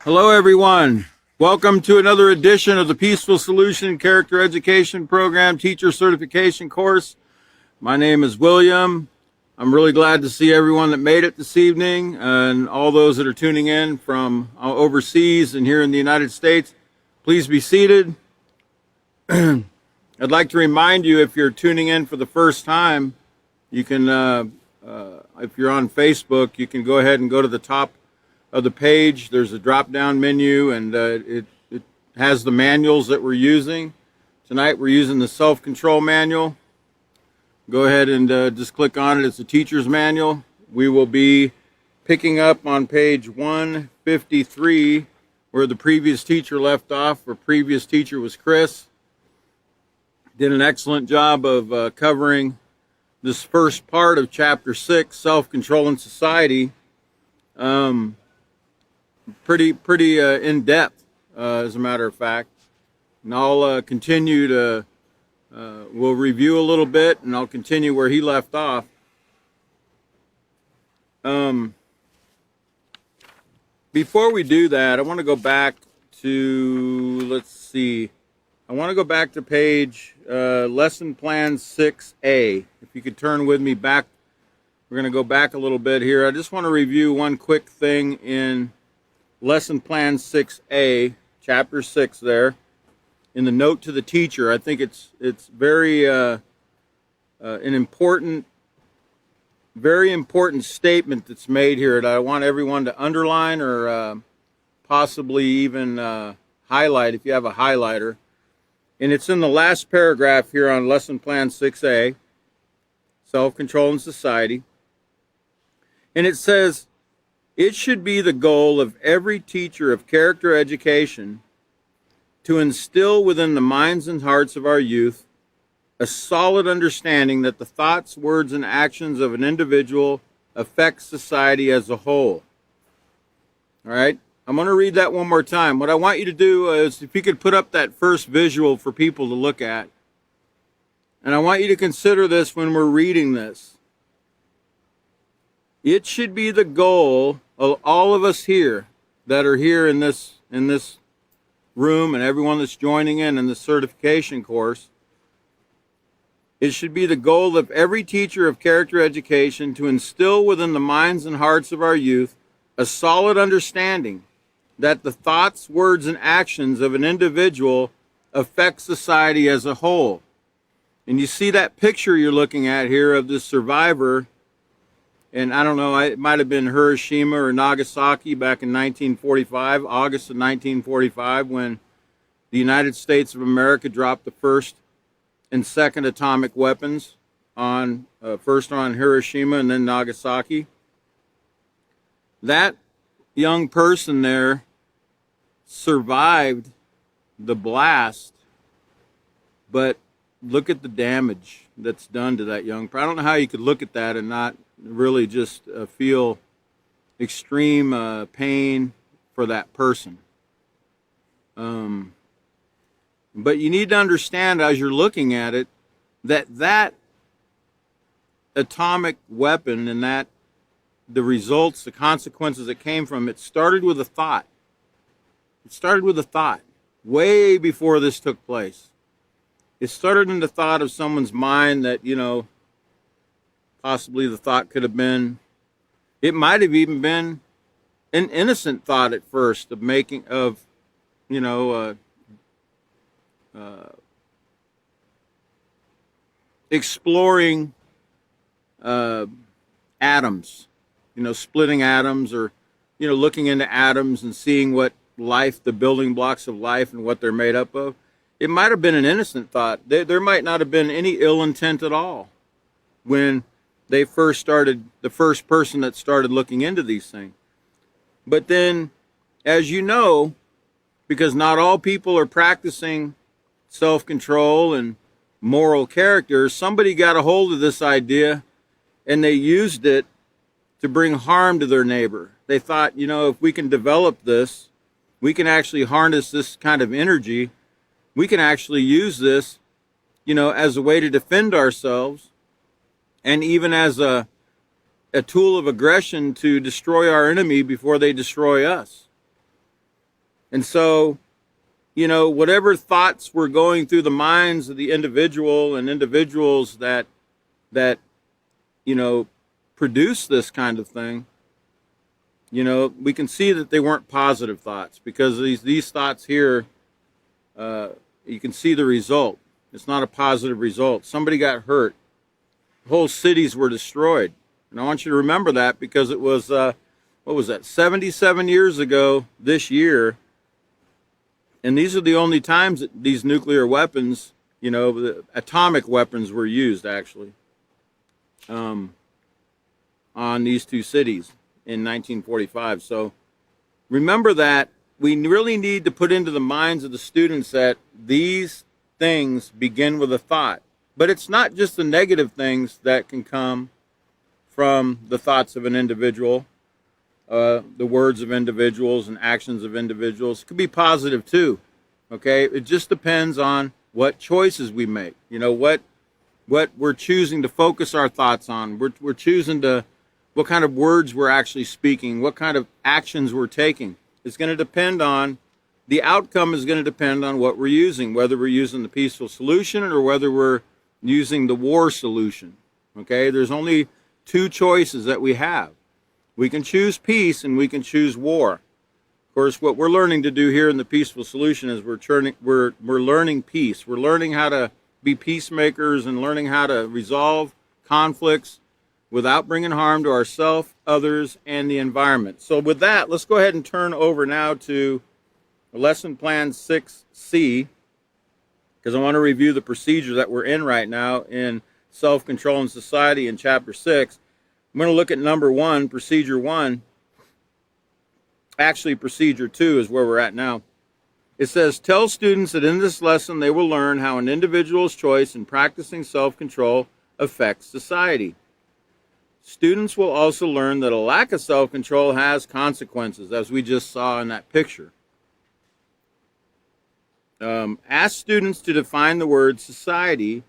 Hello, everyone. Welcome to another edition of the Peaceful Solution Character Education Program Teacher Certification course. My name is William. I'm really glad to see everyone that made it this evening and all those that are tuning in from overseas and here in the United States. Please be seated. I'd like to remind you, if you're tuning in for the first time, you can, if you're on Facebook, you can go ahead and go to the top of the page. There's a drop-down menu, and it has the manuals that we're using. Tonight we're using the self-control manual. Go ahead and just click on it. It's a teacher's manual. We will be picking up on page 153 where the previous teacher left off. Our previous teacher was Chris. Did an excellent job of covering this first part of chapter 6, self-control in society. Pretty in depth, as a matter of fact. And I'll continue to, we'll review a little bit, and I'll continue where he left off. Before we do that, I want to go back to, let's see, I want to go back to page lesson plan 6A. If you could turn with me back, we're going to go back a little bit here. I just want to review one quick thing in Lesson Plan 6A, Chapter 6 there, in the note to the teacher. I think it's very an important, very important statement that's made here that I want everyone to underline or possibly even highlight if you have a highlighter. And it's in the last paragraph here on Lesson Plan 6A, Self-Control in Society. And it says, it should be the goal of every teacher of character education to instill within the minds and hearts of our youth a solid understanding that the thoughts, words, and actions of an individual affect society as a whole. All right? I'm going to read that one more time. What I want you to do is, if you could put up that first visual for people to look at. And I want you to consider this when we're reading this. It should be the goal of all of us here that are here in this room, and everyone that's joining in the certification course. It should be the goal of every teacher of character education to instill within the minds and hearts of our youth a solid understanding that the thoughts, words, and actions of an individual affect society as a whole. And you see that picture you're looking at here of this survivor. And I don't know, it might have been Hiroshima or Nagasaki back in 1945, August of 1945, when the United States of America dropped the first and second atomic weapons on, first on Hiroshima and then Nagasaki. That young person there survived the blast, but look at the damage that's done to that young person. I don't know how you could look at that and not really just feel extreme pain for that person. But you need to understand, as you're looking at it, that atomic weapon and that the results, the consequences that came from it, started with a thought. It started with a thought way before this took place. It started in the thought of someone's mind that, you know, possibly the thought could have been, it might have even been an innocent thought at first of making, of, you know, exploring atoms, you know, splitting atoms, or, you know, looking into atoms and seeing what life, the building blocks of life and what they're made up of. It might have been an innocent thought. There might not have been any ill intent at all when they first started, the first person that started looking into these things. But then, as you know, because not all people are practicing self-control and moral character, somebody got a hold of this idea and they used it to bring harm to their neighbor. They thought, you know, if we can develop this, we can actually harness this kind of energy. We can actually use this, you know, as a way to defend ourselves, and even as a tool of aggression to destroy our enemy before they destroy us. And so, whatever thoughts were going through the minds of the individual and individuals that produce this kind of thing, we can see that they weren't positive thoughts, because these thoughts here, you can see the result. It's not a positive result. Somebody got hurt. Whole cities were destroyed. And I want you to remember that, because it was, 77 years ago this year. And these are the only times that these nuclear weapons, the atomic weapons were used, actually, on these two cities in 1945. So remember that we really need to put into the minds of the students that these things begin with a thought. But it's not just the negative things that can come from the thoughts of an individual, the words of individuals and actions of individuals. It could be positive too, okay? It just depends on what choices we make. What we're choosing to focus our thoughts on. We're choosing to, what kind of words we're actually speaking, what kind of actions we're taking. It's going to depend on, the outcome is going to depend on what we're using, whether we're using the peaceful solution or whether we're using the war solution, okay? There's only two choices that we have. We can choose peace and we can choose war. Of course, what we're learning to do here in the peaceful solution is we're learning peace. We're learning how to be peacemakers and learning how to resolve conflicts without bringing harm to ourselves, others, and the environment. So with that, let's go ahead and turn over now to Lesson Plan 6C, because I want to review the procedure that we're in right now in Self-Control and Society in Chapter 6. I'm going to look at number 1, Procedure 1. Actually, Procedure 2 is where we're at now. It says, tell students that in this lesson they will learn how an individual's choice in practicing self-control affects society. Students will also learn that a lack of self-control has consequences, as we just saw in that picture. Ask students to define the word society,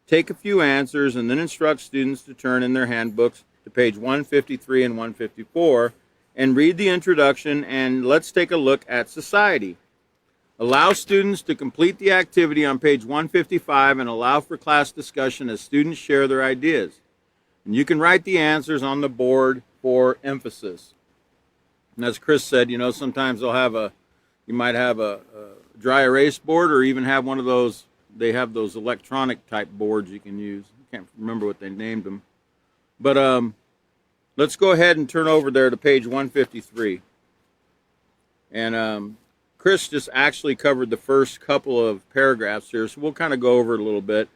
take a few answers, and then instruct students to turn in their handbooks to page 153 and 154 and read the introduction, and let's take a look at society. Allow students to complete the activity on page 155 and allow for class discussion as students share their ideas. And you can write the answers on the board for emphasis. And as Chris said, sometimes you might have a dry erase board, or even have one of those, they have those electronic type boards you can use. I can't remember what they named them. But let's go ahead and turn over there to page 153. And Chris just actually covered the first couple of paragraphs here, so we'll kind of go over it a little bit.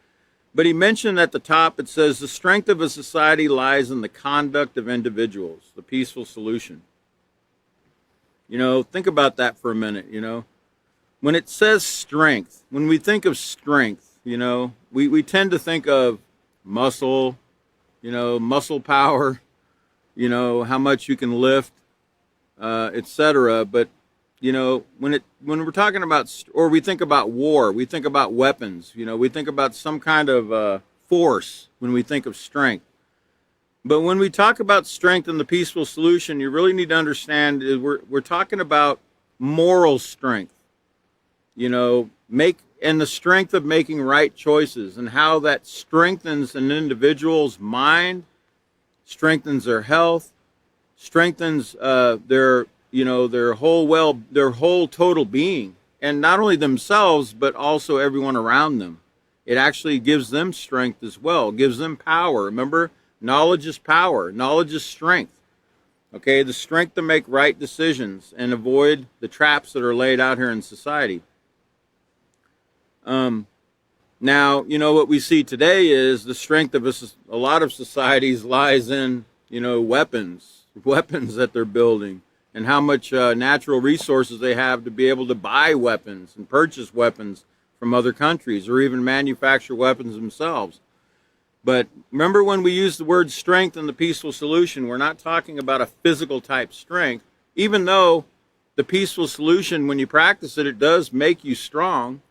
But he mentioned at the top, it says, the strength of a society lies in the conduct of individuals, the peaceful solution. Think about that for a minute, When it says strength, when we think of strength, we tend to think of muscle, muscle power, how much you can lift, etc. But, when we're talking about, or we think about war, we think about weapons, we think about some kind of force when we think of strength. But when we talk about strength and the peaceful solution, you really need to understand we're talking about moral strength, and the strength of making right choices, and how that strengthens an individual's mind, strengthens their health, strengthens their whole total being, and not only themselves but also everyone around them. It actually gives them strength as well, gives them power. Remember, knowledge is power, knowledge is strength. Okay, the strength to make right decisions and avoid the traps that are laid out here in society. Now, what we see today is the strength of a lot of societies lies in, weapons that they're building, and how much natural resources they have to be able to buy weapons and purchase weapons from other countries, or even manufacture weapons themselves. But remember, when we use the word strength in the peaceful solution, we're not talking about a physical type strength, even though the peaceful solution, when you practice it, it does make you strong.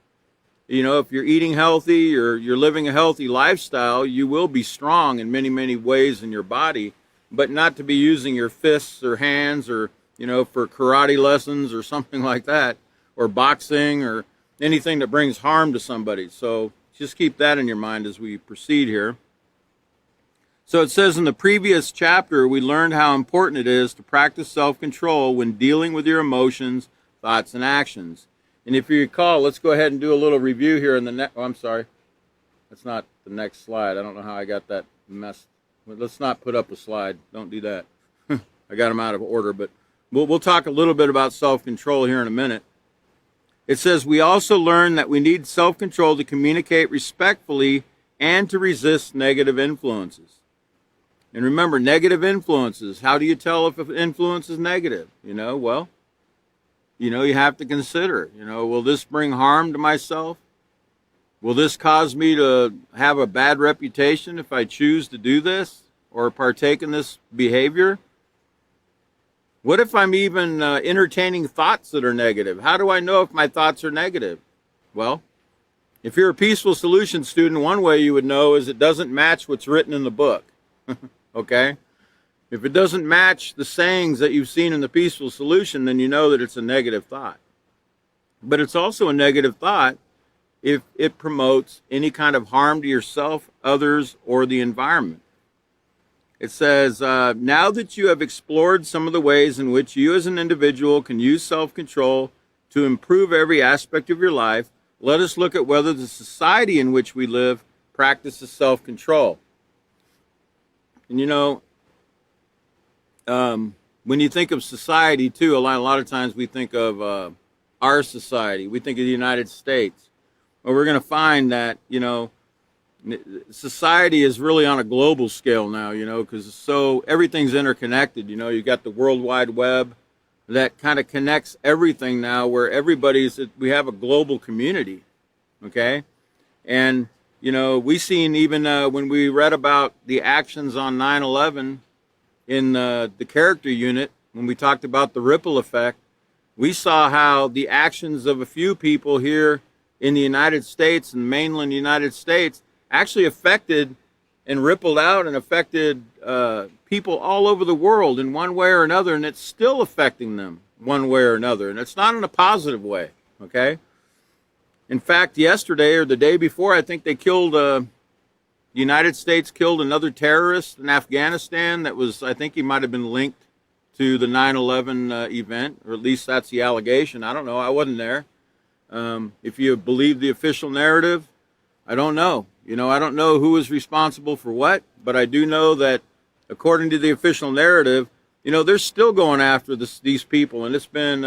If you're eating healthy or you're living a healthy lifestyle, you will be strong in many, many ways in your body, but not to be using your fists or hands or, for karate lessons or something like that. or boxing or anything that brings harm to somebody. So just keep that in your mind as we proceed here. So it says in the previous chapter, we learned how important it is to practice self-control when dealing with your emotions, thoughts, and actions. And if you recall, let's go ahead and do a little review here in the next, I'm sorry, that's not the next slide. I don't know how I got that messed. Let's not put up a slide. Don't do that. I got them out of order, but we'll talk a little bit about self-control here in a minute. It says, we also learned that we need self-control to communicate respectfully and to resist negative influences. And remember, negative influences, how do you tell if an influence is negative? Well, you have to consider, will this bring harm to myself? Will this cause me to have a bad reputation if I choose to do this or partake in this behavior? What if I'm even entertaining thoughts that are negative? How do I know if my thoughts are negative? Well, if you're a Peaceful Solution student, one way you would know is it doesn't match what's written in the book. Okay? If it doesn't match the sayings that you've seen in the Peaceful Solution, then you know that it's a negative thought. But it's also a negative thought if it promotes any kind of harm to yourself, others, or the environment. It says, now that you have explored some of the ways in which you as an individual can use self-control to improve every aspect of your life, let us look at whether the society in which we live practices self-control. And when you think of society, too, a lot of times we think of our society. We think of the United States. Well, we're going to find that, society is really on a global scale now, because everything's interconnected. You've got the World Wide Web that kind of connects everything now, where we have a global community, okay? And, we seen even when we read about the actions on 9/11 in the character unit, when we talked about the ripple effect, we saw how the actions of a few people here in the United States and mainland United States actually affected and rippled out and affected people all over the world in one way or another, and it's still affecting them one way or another, and it's not in a positive way, okay? In fact, yesterday or the day before, I think they killed, the United States killed another terrorist in Afghanistan I think he might have been linked to the 9/11 event, or at least that's the allegation. I don't know, I wasn't there. If you believe the official narrative, I don't know. I don't know who is responsible for what, but I do know that according to the official narrative, they're still going after these people, and it's been,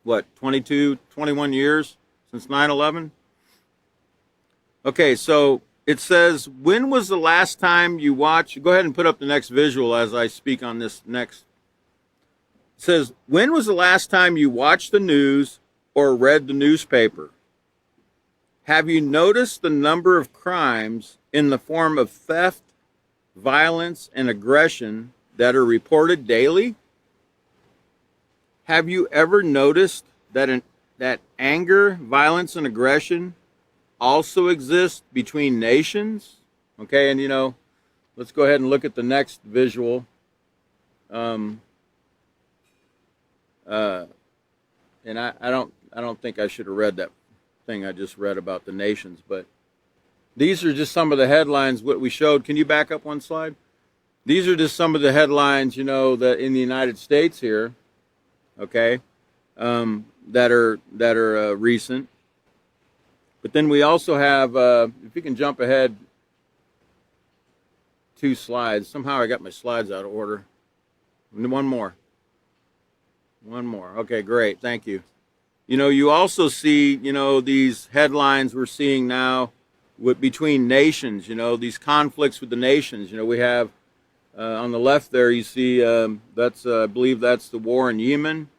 21 years since 9/11? Okay, so it says, when was the last time you watched, go ahead and put up the next visual as I speak on this next. It says, when was the last time you watched the news or read the newspaper? Have you noticed the number of crimes in the form of theft, violence, and aggression that are reported daily? Have you ever noticed that anger, violence, and aggression also exist between nations? Okay, and let's go ahead and look at the next visual. And I don't think I should have read that thing I just read about the nations, but these are just some of the headlines what we showed. Can you back up one slide? These are just some of the headlines, that in the United States here, okay, that are recent. But then we also have, if you can jump ahead 2 slides. Somehow I got my slides out of order. One more. Okay, great. Thank you. You also see, these headlines we're seeing now between nations, these conflicts with the nations. We have on the left there, you see, I believe that's the war in Yemen,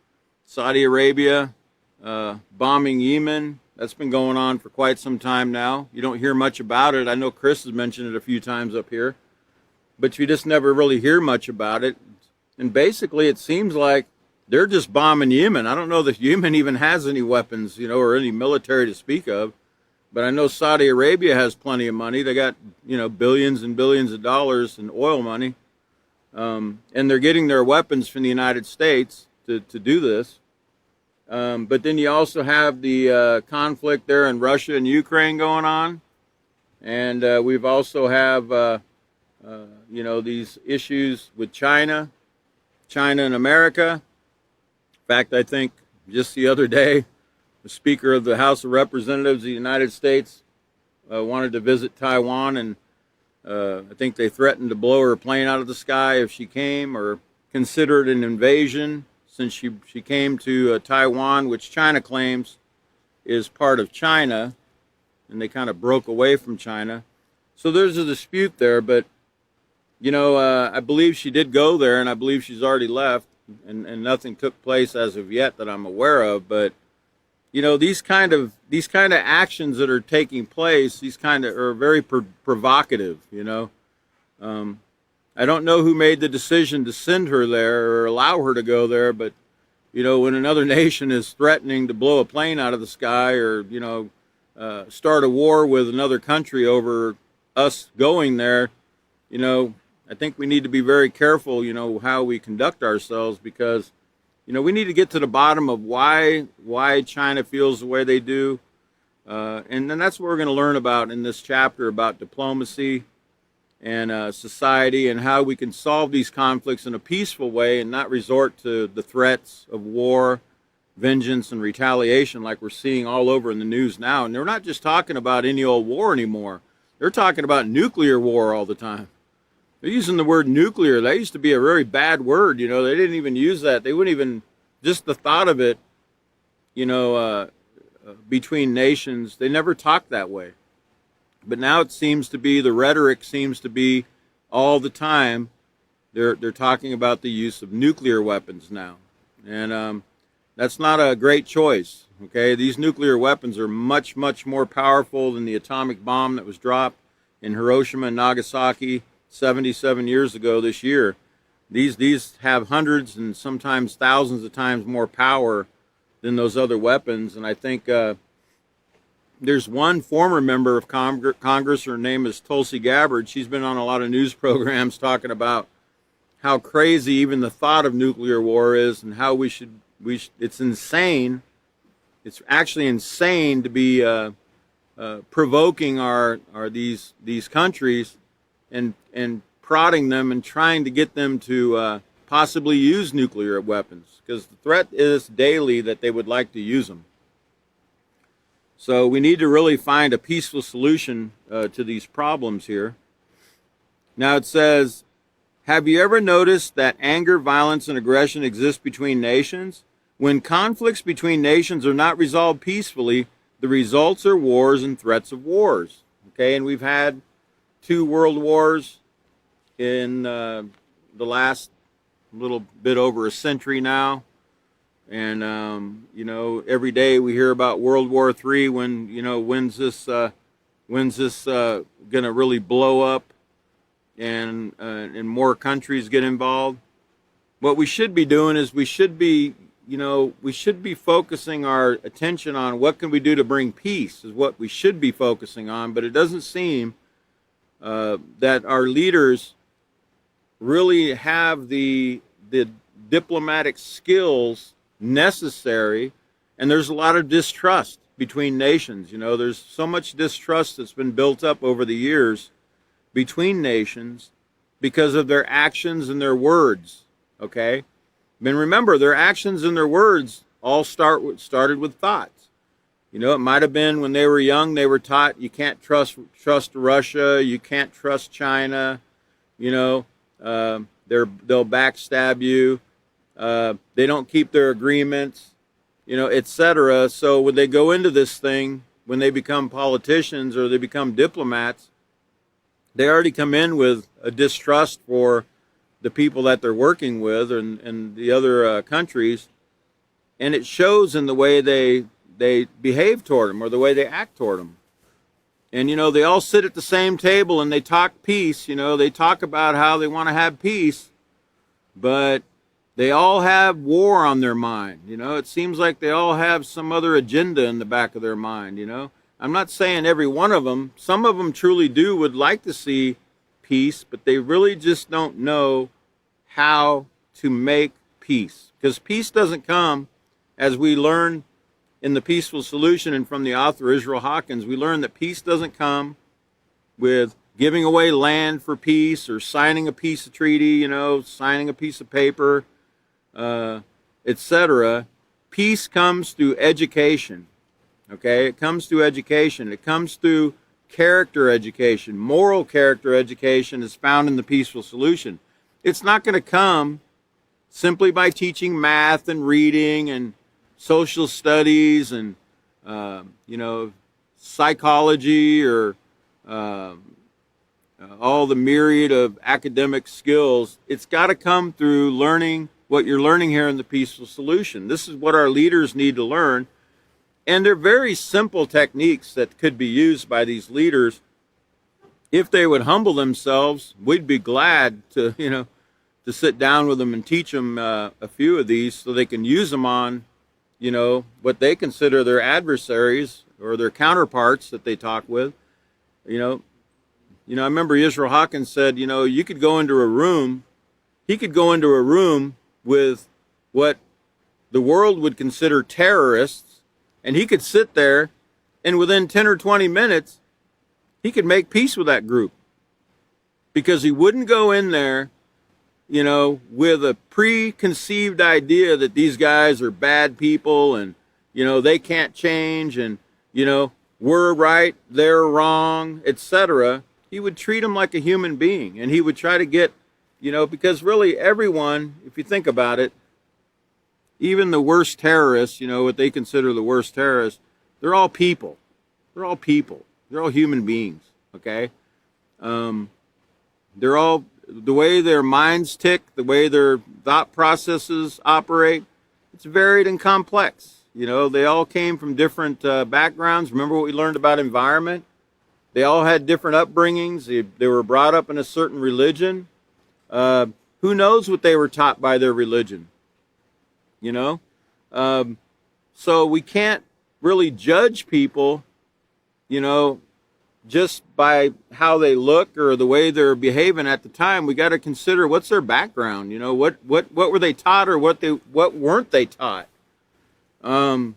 Saudi Arabia bombing Yemen. That's been going on for quite some time now. You don't hear much about it. I know Chris has mentioned it a few times up here, but you just never really hear much about it. And basically, it seems like they're just bombing Yemen. I don't know that Yemen even has any weapons, or any military to speak of. But I know Saudi Arabia has plenty of money. They got, billions and billions of dollars in oil money. And they're getting their weapons from the United States to do this. But then you also have the conflict there in Russia and Ukraine going on. And we've also have, these issues with China and America. In fact, I think just the other day, the Speaker of the House of Representatives of the United States wanted to visit Taiwan, and I think they threatened to blow her plane out of the sky if she came, or consider it an invasion since she came to Taiwan, which China claims is part of China, and they kind of broke away from China. So there's a dispute there, but I believe she did go there, and I believe she's already left, and nothing took place as of yet that I'm aware of. But these kind of actions that are taking place, these kind of are very provocative. I don't know who made the decision to send her there or allow her to go there, but when another nation is threatening to blow a plane out of the sky, or start a war with another country over us going there, I think we need to be very careful, how we conduct ourselves, because we need to get to the bottom of why China feels the way they do, and then that's what we're going to learn about in this chapter about diplomacy and society, and how we can solve these conflicts in a peaceful way and not resort to the threats of war, vengeance, and retaliation like we're seeing all over in the news now. And they're not just talking about any old war anymore. They're talking about nuclear war all the time. They're using the word nuclear. That used to be a very bad word. They didn't even use that. They wouldn't even, just the thought of it, between nations, they never talked that way. But now it seems to be, the rhetoric seems to be all the time, they're talking about the use of nuclear weapons now. And that's not a great choice, okay? These nuclear weapons are much, much more powerful than the atomic bomb that was dropped in Hiroshima and Nagasaki 77 years ago this year. These have hundreds and sometimes thousands of times more power than those other weapons. And I think there's one former member of Congress, her name is Tulsi Gabbard. She's been on a lot of news programs talking about how crazy even the thought of nuclear war is, and how it's insane. It's actually insane to be provoking these countries and prodding them and trying to get them to possibly use nuclear weapons, because the threat is daily that they would like to use them. So we need to really find a peaceful solution to these problems here. Now it says, have you ever noticed that anger, violence, and aggression exist between nations? When conflicts between nations are not resolved peacefully, the results are wars and threats of wars. Okay, and we've had 2 world wars in the last little bit over a century now. And, every day we hear about World War III, when's this going to really blow up and more countries get involved. What we should be doing is we should be focusing our attention on what can we do to bring peace is what we should be focusing on. But it doesn't seem that our leaders really have the diplomatic skills necessary, and there's a lot of distrust between nations. There's so much distrust that's been built up over the years between nations because of their actions and their words. Okay, and remember, their actions and their words all started with thoughts. It might have been when they were young, they were taught you can't trust Russia, you can't trust China, they'll backstab you. They don't keep their agreements, etc. So when they go into this thing, when they become politicians or they become diplomats, they already come in with a distrust for the people that they're working with and the other countries, and it shows in the way they behave toward them or the way they act toward them. And they all sit at the same table and they talk peace. They talk about how they want to have peace, but they all have war on their mind. It seems like they all have some other agenda in the back of their mind. I'm not saying every one of them. Some of them truly would like to see peace, but they really just don't know how to make peace. Because peace doesn't come as we learn in The Peaceful Solution and from the author Israel Hawkins, we learn that peace doesn't come with giving away land for peace or signing a peace treaty, signing a piece of paper, etc. Peace comes through education, okay? It comes through education. It comes through character education. Moral character education is found in The Peaceful Solution. It's not going to come simply by teaching math and reading and social studies and, psychology or all the myriad of academic skills. It's got to come through learning what you're learning here in The Peaceful Solution. This is what our leaders need to learn. And they're very simple techniques that could be used by these leaders. If they would humble themselves, we'd be glad to, to sit down with them and teach them a few of these so they can use them on, what they consider their adversaries or their counterparts that they talk with. I remember Israel Hawkins said, you could go into a room, he could go into a room with what the world would consider terrorists, and he could sit there, and within 10 or 20 minutes, he could make peace with that group. Because he wouldn't go in there, with a preconceived idea that these guys are bad people and, they can't change and, we're right, they're wrong, etc. He would treat them like a human being, and he would try to get, because really everyone, if you think about it, even the worst terrorists, what they consider the worst terrorists, they're all people. They're all people. They're all human beings, okay? They're all, the way their minds tick, the way their thought processes operate, it's varied and complex. They all came from different backgrounds. Remember what we learned about environment? They all had different upbringings. They were brought up in a certain religion. Who knows what they were taught by their religion? So we can't really judge people, just by how they look or the way they're behaving at the time. We got to consider what's their background. What were they taught or what weren't they taught? Does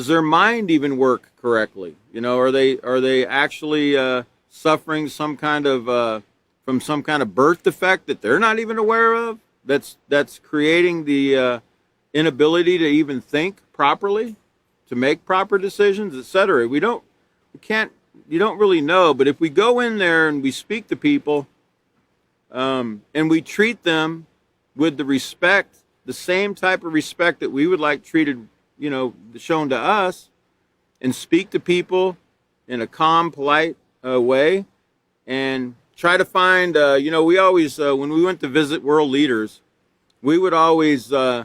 their mind even work correctly? Are they actually suffering some kind of from some kind of birth defect that they're not even aware of? That's creating the inability to even think properly, to make proper decisions, etc. You don't really know. But if we go in there and we speak to people, and we treat them with the same type of respect that we would like treated, shown to us, and speak to people in a calm, polite way, and try to find, we always, when we went to visit world leaders, we would always, we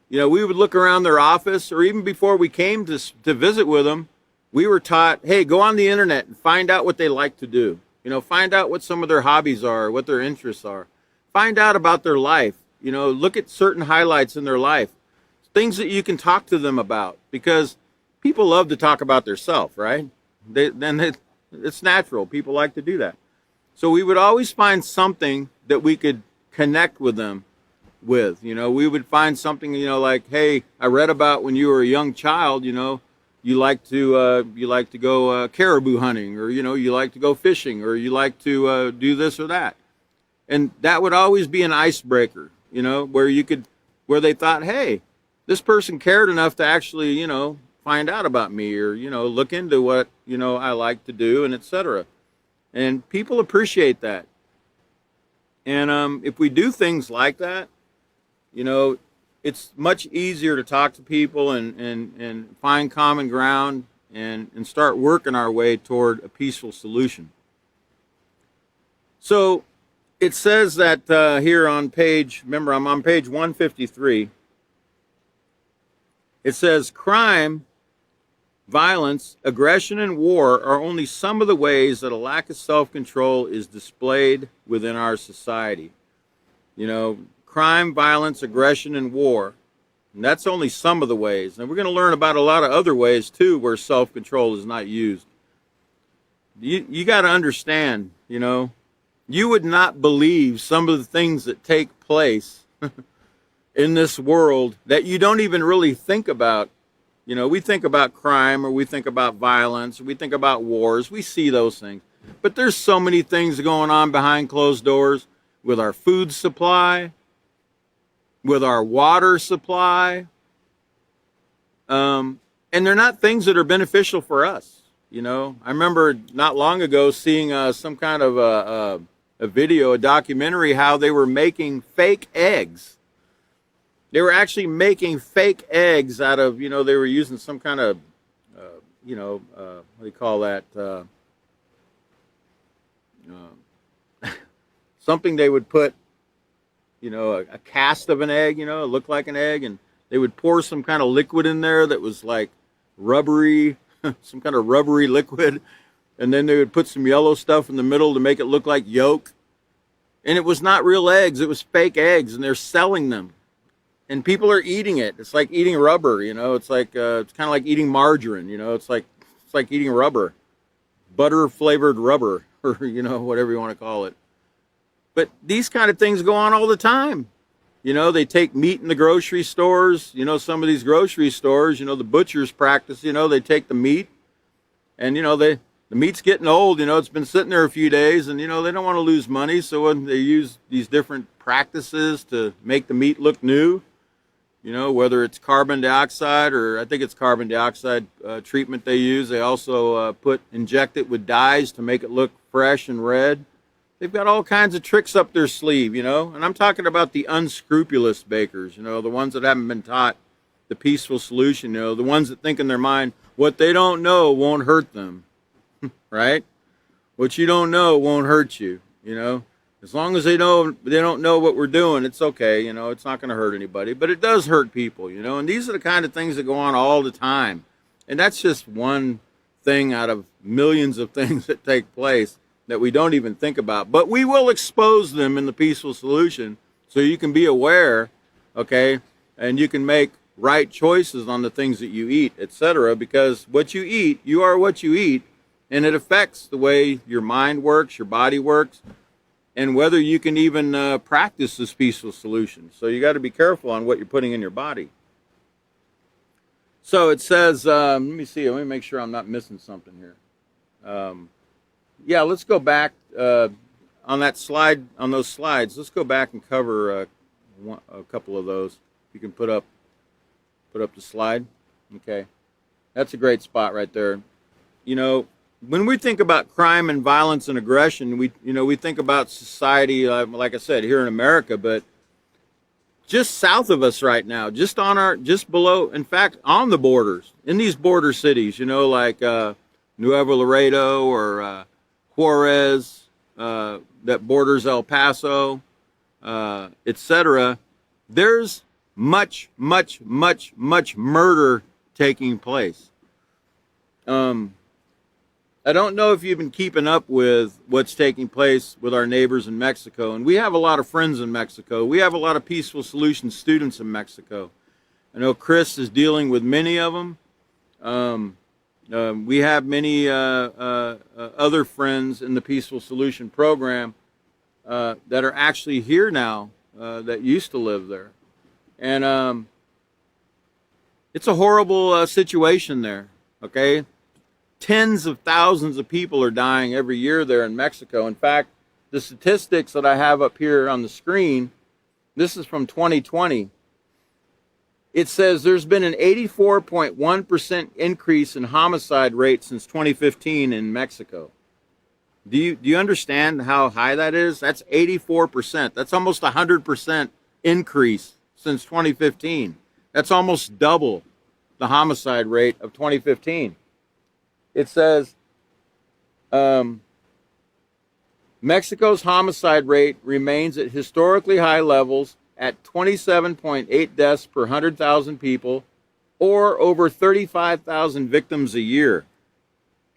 would look around their office, or even before we came to visit with them, we were taught, hey, go on the internet and find out what they like to do. Find out what some of their hobbies are, what their interests are. Find out about their life. Look at certain highlights in their life, things that you can talk to them about, because people love to talk about themselves, right? It's natural. People like to do that. So we would always find something that we could connect with them with. We would find something, like, hey, I read about when you were a young child, you like to go caribou hunting, or you like to go fishing, or you like to do this or that. And that would always be an icebreaker, where they thought, hey, this person cared enough to actually, find out about me, or, look into what, I like to do, and etc. And people appreciate that. And if we do things like that, it's much easier to talk to people and find common ground and start working our way toward a peaceful solution. So it says that here on page, remember I'm on page 153, it says crime, violence, aggression, and war are only some of the ways that a lack of self-control is displayed within our society. Crime, violence, aggression, and war. And that's only some of the ways. And we're going to learn about a lot of other ways, too, where self-control is not used. You got to understand, you would not believe some of the things that take place in this world that you don't even really think about. You know, we think about crime, or we think about violence, or we think about wars. We see those things. But there's so many things going on behind closed doors with our food supply, with our water supply. And they're not things that are beneficial for us. You know, I remember not long ago seeing some kind of a video, a documentary, how they were making fake eggs. They were actually making fake eggs out of, you know, they were using some kind of, what do you call that? Something they would put, you know, a cast of an egg, you know, it looked like an egg, and they would pour some kind of liquid in there that was like rubbery, some kind of rubbery liquid, and then they would put some yellow stuff in the middle to make it look like yolk. And it was not real eggs, it was fake eggs, and they're selling them. And people are eating it. It's like eating rubber, you know. It's like it's kind of like eating margarine, you know. It's like eating rubber, butter flavored rubber, or you know, whatever you want to call it. But these kind of things go on all the time. You know, they take meat in the grocery stores. You know, some of these grocery stores, you know, the butchers practice. You know, they take the meat, and you know, the meat's getting old. You know, it's been sitting there a few days, and you know, they don't want to lose money, so when they use these different practices to make the meat look new. You know, whether it's carbon dioxide, or I think it's carbon dioxide treatment they use. They also inject it with dyes to make it look fresh and red. They've got all kinds of tricks up their sleeve, you know. And I'm talking about the unscrupulous bakers, you know, the ones that haven't been taught the peaceful solution, you know, the ones that think in their mind, what they don't know won't hurt them, right? What you don't know won't hurt you, you know. As long as they don't know what we're doing, it's okay, you know, it's not going to hurt anybody. But it does hurt people, you know, and these are the kind of things that go on all the time. And that's just one thing out of millions of things that take place that we don't even think about. But we will expose them in the peaceful solution so you can be aware, okay, and you can make right choices on the things that you eat, etc. Because what you eat, you are what you eat, and it affects the way your mind works, your body works, and whether you can even practice this peaceful solution. So you got to be careful on what you're putting in your body. So it says, let me make sure I'm not missing something here. Yeah, let's go back on that slide, on those slides. Let's go back and cover a couple of those. You can put up the slide. Okay, that's a great spot right there. You know, when we think about crime and violence and aggression, we think about society, like I said, here in America, but just south of us right now, just below, in fact, on the borders, in these border cities, you know, like Nuevo Laredo or Juarez, that borders El Paso, etc. There's much murder taking place. I don't know if you've been keeping up with what's taking place with our neighbors in Mexico. And we have a lot of friends in Mexico. We have a lot of Peaceful Solutions students in Mexico. I know Chris is dealing with many of them. We have many other friends in the Peaceful Solution program that are actually here now that used to live there. And it's a horrible situation there, okay? Tens of thousands of people are dying every year there in Mexico. In fact, the statistics that I have up here on the screen, this is from 2020. It says there's been an 84.1% increase in homicide rate since 2015 in Mexico. Do you understand how high that is? That's 84%. That's almost 100% increase since 2015. That's almost double the homicide rate of 2015. It says Mexico's homicide rate remains at historically high levels at 27.8 deaths per 100,000 people, or over 35,000 victims a year.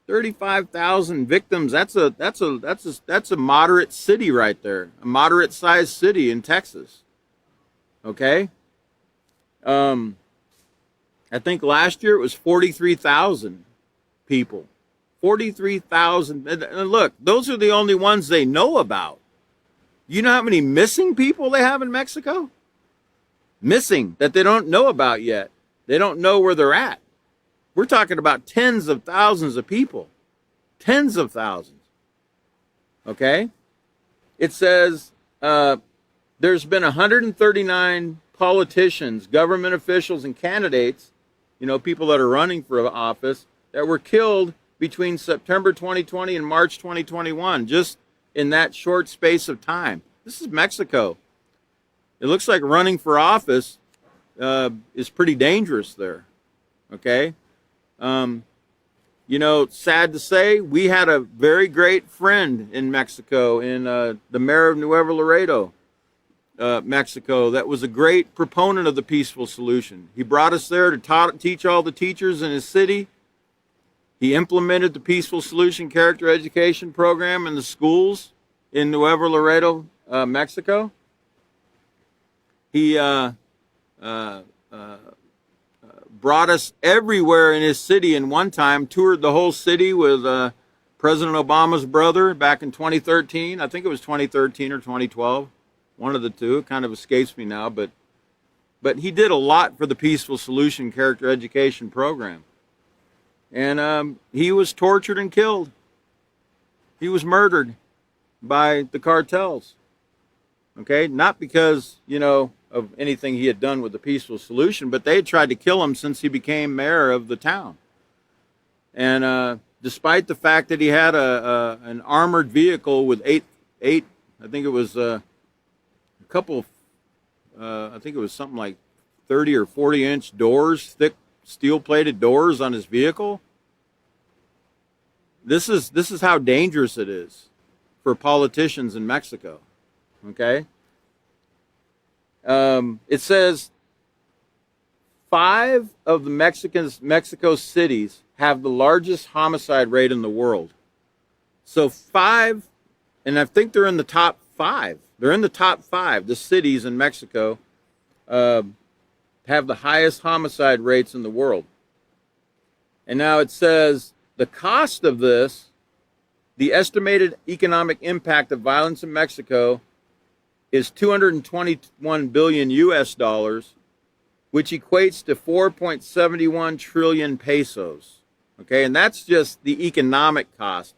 35,000 victims. That's a moderate city right there, a moderate-sized city in Texas. Okay. I think last year it was 43,000 people. 43,000. And look, those are the only ones they know about. You know how many missing people they have in Mexico? missing that they don't know about yet. They don't know where they're at. We're talking about tens of thousands of people. Tens of thousands. Okay? It says there's been 139 politicians, government officials, and candidates, people that are running for office, that were killed between September 2020 and March 2021, just in that short space of time. This is Mexico. It looks like running for office is pretty dangerous there. Okay? Sad to say, we had a very great friend in Mexico, in the mayor of Nuevo Laredo, Mexico, that was a great proponent of the peaceful solution. He brought us there to teach all the teachers in his city. He implemented the peaceful solution character education program in the schools in Nuevo Laredo, Mexico. He brought us everywhere in his city, and one time toured the whole city with President Obama's brother back in 2013. I think it was 2013 or 2012. One of the two. It kind of escapes me now, but he did a lot for the peaceful solution character education program. And he was tortured and killed. He was murdered by the cartels. Okay? Not because, of anything he had done with the peaceful solution, but they had tried to kill him since he became mayor of the town. And despite the fact that he had an armored vehicle with eight, I think it was a couple, I think it was something like 30 or 40-inch doors, thick steel-plated doors on his vehicle. This is how dangerous it is for politicians in Mexico. Okay? It says 5 of the Mexico cities have the largest homicide rate in the world. So 5, and I think they're in the top 5. They're in the top 5. The cities in Mexico have the highest homicide rates in the world. And now it says the cost of this, the estimated economic impact of violence in Mexico, is 221 billion US dollars, which equates to 4.71 trillion pesos. Okay, and that's just the economic cost.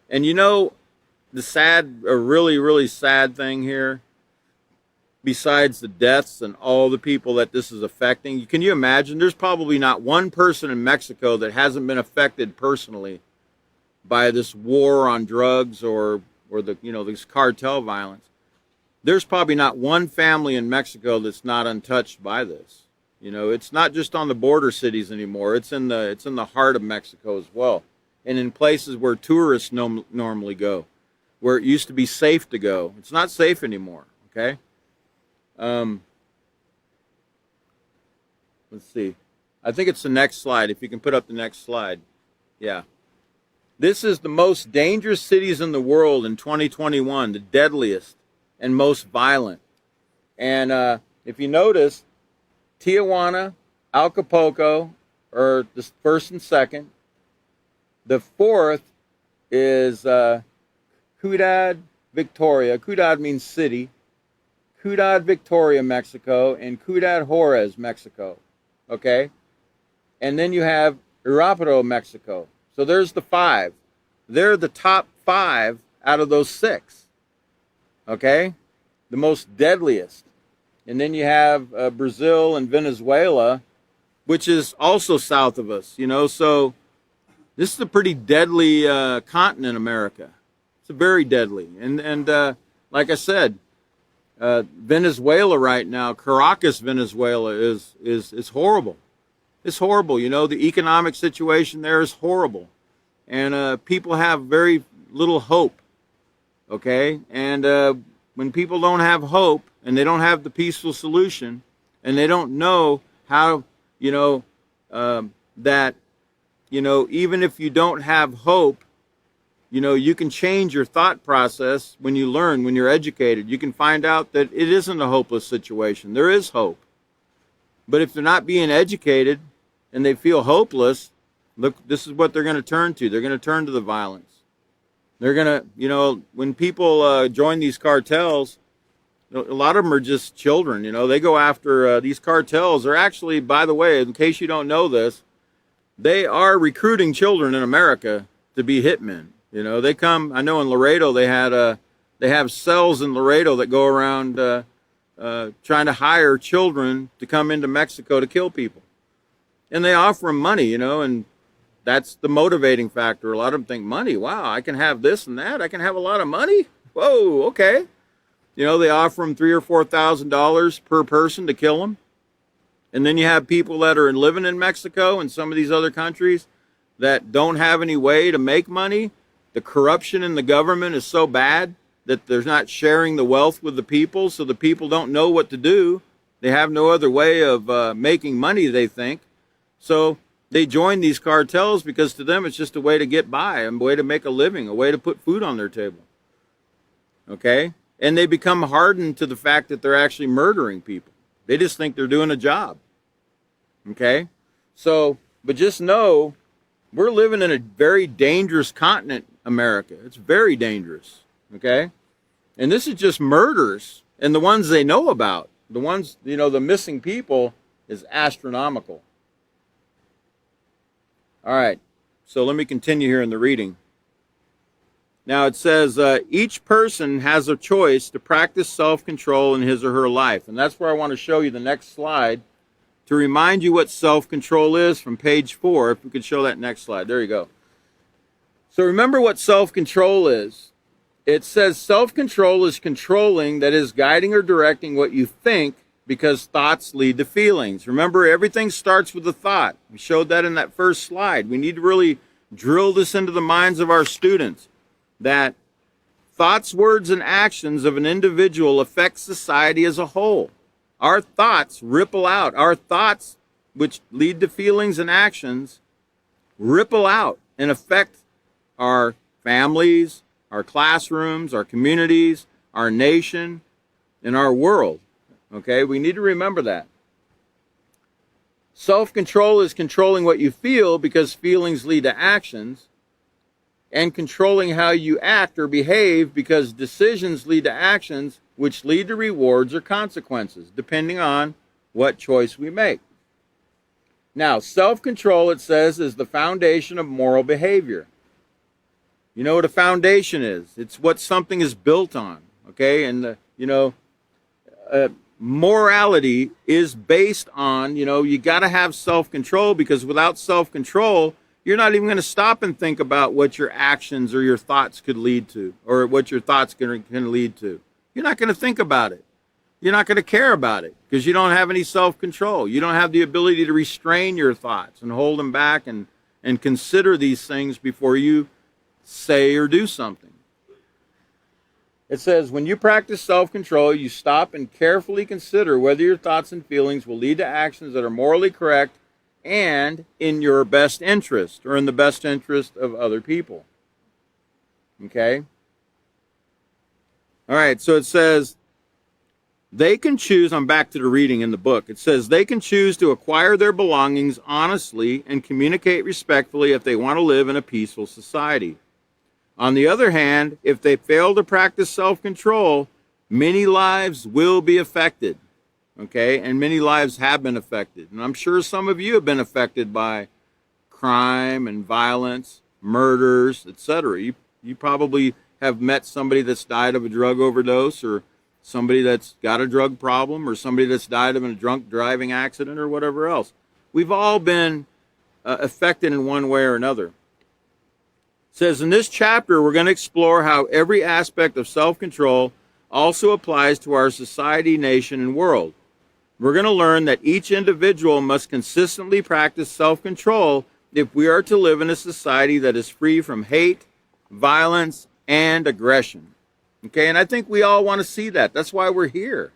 And a really, really sad thing here, besides the deaths and all the people that this is affecting, can you imagine? There's probably not one person in Mexico that hasn't been affected personally by this war on drugs or this cartel violence. There's probably not one family in Mexico that's not untouched by this. It's not just on the border cities anymore. It's in the heart of Mexico as well, and in places where tourists normally go, where it used to be safe to go. It's not safe anymore. Okay. Let's see. I think it's the next slide. If you can put up the next slide. Yeah. This is the most dangerous cities in the world in 2021, the deadliest and most violent. And if you notice, Tijuana, Acapulco are the first and second. The fourth is Ciudad Victoria. Ciudad means city. Ciudad Victoria, Mexico, and Ciudad Juarez, Mexico. Okay? And then you have Irapuato, Mexico. So there's the 5. They're the top 5 out of those 6. Okay? The most deadliest. And then you have Brazil and Venezuela, which is also south of us, So this is a pretty deadly continent, America. It's very deadly. And like I said, Venezuela right now, Caracas, Venezuela is horrible. It's horrible. The economic situation there is horrible. And people have very little hope. Okay? And when people don't have hope and they don't have the peaceful solution and they don't know how, that, even if you don't have hope, you can change your thought process when you learn, when you're educated. You can find out that it isn't a hopeless situation. There is hope. But if they're not being educated and they feel hopeless, look, this is what they're going to turn to. They're going to turn to the violence. They're going to, when people join these cartels, A lot of them are just children. They go after these cartels. Are actually, by the way, in case you don't know this, they are recruiting children in America to be hitmen. They come. I know in Laredo they have cells in Laredo that go around trying to hire children to come into Mexico to kill people, and they offer them money. And that's the motivating factor. A lot of them think money. Wow, I can have this and that. I can have a lot of money. Whoa, okay. They offer them $3,000 or $4,000 per person to kill them. And then you have people that are living in Mexico and some of these other countries that don't have any way to make money. The corruption in the government is so bad that they're not sharing the wealth with the people, so the people don't know what to do. They have no other way of making money, they think. So they join these cartels because to them it's just a way to get by, a way to make a living, a way to put food on their table. Okay? And they become hardened to the fact that they're actually murdering people. They just think they're doing a job. Okay? So, but just know, we're living in a very dangerous continent, America. It's very dangerous. Okay? And this is just murders. And the ones they know about, the ones, the missing people is astronomical. All right. So let me continue here in the reading. Now it says, each person has a choice to practice self-control in his or her life. And that's where I want to show you the next slide to remind you what self-control is from page 4. If we could show that next slide. There you go. So remember what self-control is. It says self-control is controlling, that is guiding or directing what you think, because thoughts lead to feelings. Remember, everything starts with a thought. We showed that in that first slide. We need to really drill this into the minds of our students, that thoughts, words, and actions of an individual affect society as a whole. Our thoughts ripple out. Our thoughts, which lead to feelings and actions, ripple out and affect our families, our classrooms, our communities, our nation, and our world. Okay, we need to remember that. Self-control is controlling what you feel, because feelings lead to actions, and controlling how you act or behave, because decisions lead to actions which lead to rewards or consequences, depending on what choice we make. Now, self-control, it says, is the foundation of moral behavior. You know what a foundation is? It's what something is built on, okay? And, morality is based on, you got to have self-control, because without self-control, you're not even going to stop and think about what your actions or your thoughts could lead to, or what your thoughts can lead to. You're not going to think about it. You're not going to care about it, because you don't have any self-control. You don't have the ability to restrain your thoughts and hold them back and consider these things before you say or do something. It says, when you practice self-control, you stop and carefully consider whether your thoughts and feelings will lead to actions that are morally correct and in your best interest, or in the best interest of other people. Okay? All right, so it says, they can choose, I'm back to the reading in the book. It says, they can choose to acquire their belongings honestly and communicate respectfully if they want to live in a peaceful society. On the other hand, if they fail to practice self-control, many lives will be affected, okay? And many lives have been affected. And I'm sure some of you have been affected by crime and violence, murders, etc. You probably have met somebody that's died of a drug overdose, or somebody that's got a drug problem, or somebody that's died of a drunk driving accident, or whatever else. We've all been affected in one way or another. It says, in this chapter, we're going to explore how every aspect of self-control also applies to our society, nation, and world. We're going to learn that each individual must consistently practice self-control if we are to live in a society that is free from hate, violence, and aggression. Okay, and I think we all want to see that. That's why we're here.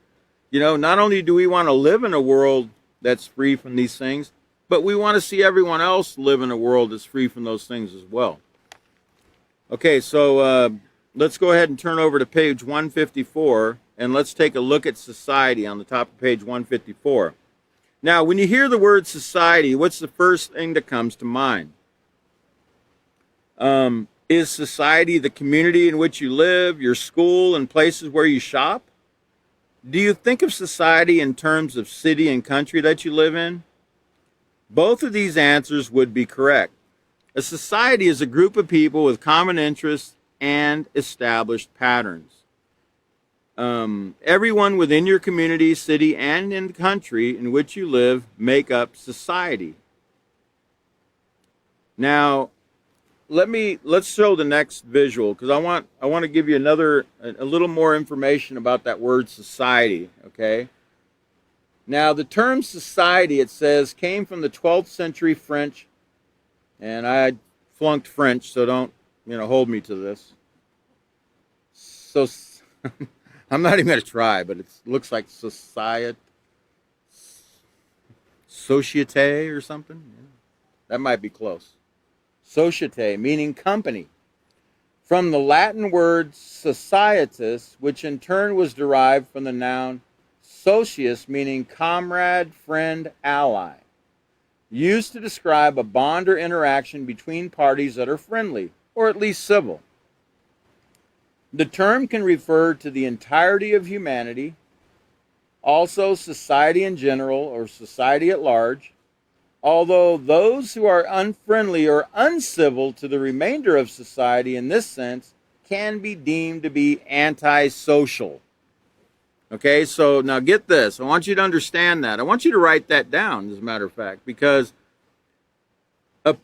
Not only do we want to live in a world that's free from these things, but we want to see everyone else live in a world that's free from those things as well. Okay, so let's go ahead and turn over to page 154, and let's take a look at society on the top of page 154. Now, when you hear the word society, what's the first thing that comes to mind? Is society the community in which you live, your school, and places where you shop? Do you think of society in terms of city and country that you live in? Both of these answers would be correct. A society is a group of people with common interests and established patterns. Everyone within your community, city, and in the country in which you live make up society. Now, let's show the next visual because I want to give you a little more information about that word society. Okay. Now, the term society, it says, came from the 12th century French, and I flunked French, so don't hold me to this. So I'm not even going to try, but it looks like society, societe or something. Yeah. That might be close. Societe, meaning company. From the Latin word societas, which in turn was derived from the noun socius, meaning comrade, friend, ally. Used to describe a bond or interaction between parties that are friendly, or at least civil. The term can refer to the entirety of humanity, also society in general or society at large, although those who are unfriendly or uncivil to the remainder of society in this sense can be deemed to be antisocial. Okay, so now get this. I want you to understand that. I want you to write that down, as a matter of fact, because a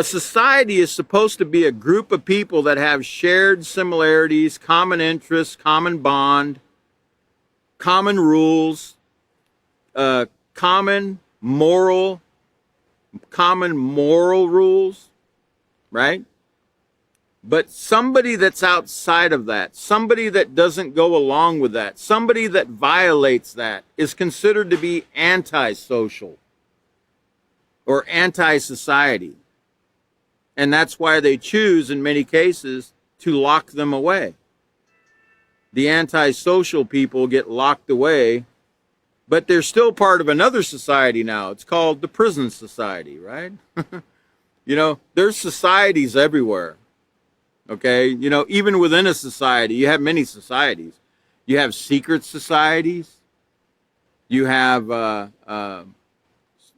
society is supposed to be a group of people that have shared similarities, common interests, common bond, common rules, common moral rules, right? But somebody that's outside of that, somebody that doesn't go along with that, somebody that violates that is considered to be antisocial or anti-society. And that's why they choose, in many cases, to lock them away. The antisocial people get locked away, but they're still part of another society now. It's called the prison society, right? There's societies everywhere. Okay, even within a society, you have many societies. You have secret societies. You have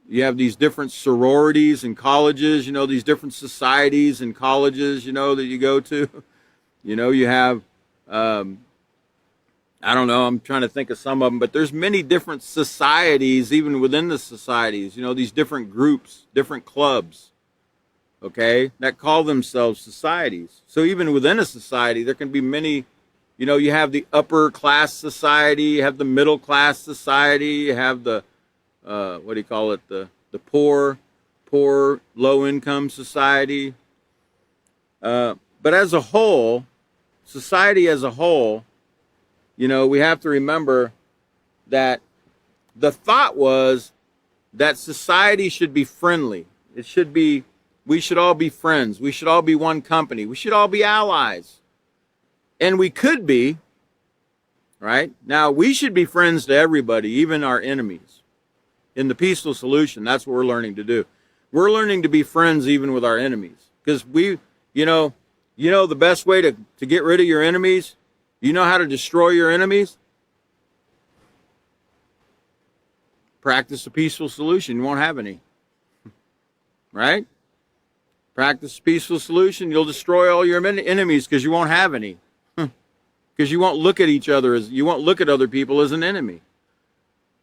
these different sororities in colleges. These different societies in colleges. That you go to. You have I don't know. I'm trying to think of some of them, but there's many different societies even within the societies. These different groups, different clubs. Okay, that call themselves societies. So even within a society, there can be many, you have the upper class society, you have the middle class society, you have the, the poor, low income society. But as a whole, society as a whole, we have to remember that the thought was that society should be friendly. We should all be friends. We should all be one company. We should all be allies. And we could be, right? Now, we should be friends to everybody, even our enemies. In the peaceful solution, that's what we're learning to do. We're learning to be friends even with our enemies. Because the best way to get rid of your enemies, how to destroy your enemies? Practice a peaceful solution. You won't have any. Right? Practice a peaceful solution, you'll destroy all your enemies because you won't have any. Because you won't look at you won't look at other people as an enemy.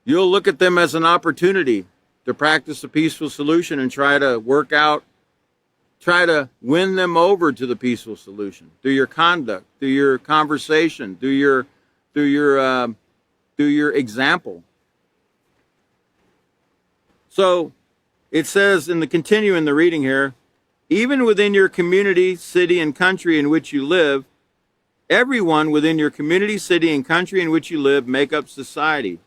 You'll look at them as an opportunity to practice a peaceful solution and try to win them over to the peaceful solution through your conduct, through your conversation, through your example. So it says continuing the reading here, even within your community, city, and country in which you live, everyone within your community, city, and country in which you live make up society.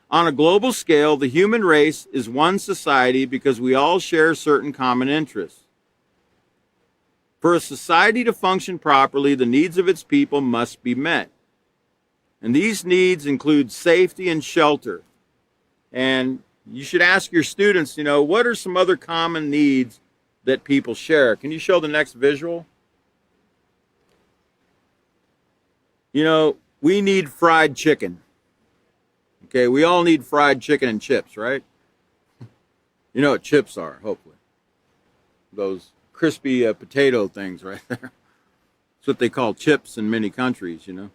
On a global scale, the human race is one society because we all share certain common interests. For a society to function properly, the needs of its people must be met. And these needs include safety and shelter. And you should ask your students, what are some other common needs that people share? Can you show the next visual? We need fried chicken. Okay, we all need fried chicken and chips, right? You know what chips are, hopefully. Those crispy potato things right there. That's what they call chips in many countries, you